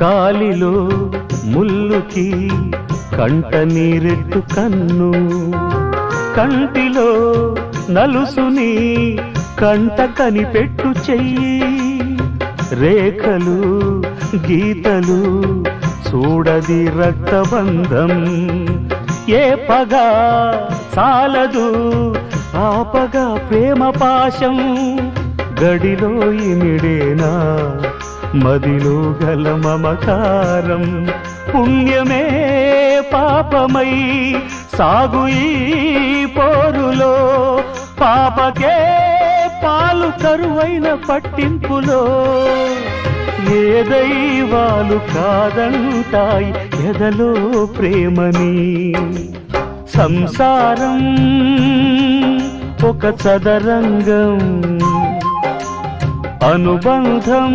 కాలిలో ముల్లుకి కంట నీరెట్టు కన్ను, కంటిలో నలుసుని కంట కనిపెట్టు చెయ్యి, రేఖలు గీతలు చూడది రక్తబంధం, ఏ పగ చాలదు ఆపగా ప్రేమ పాశం, గడిలో ఇమిడేనా మదిలో గల మమకారం, పుణ్యమే పాపమై సాగు ఈ పోరులో, పాపకే పాలు కరువైన పట్టింపులో, ఏ దైవాలు కాదంటాయి ఎదలో ప్రేమని, సంసారం ఒక చదరంగం, అనుబంధం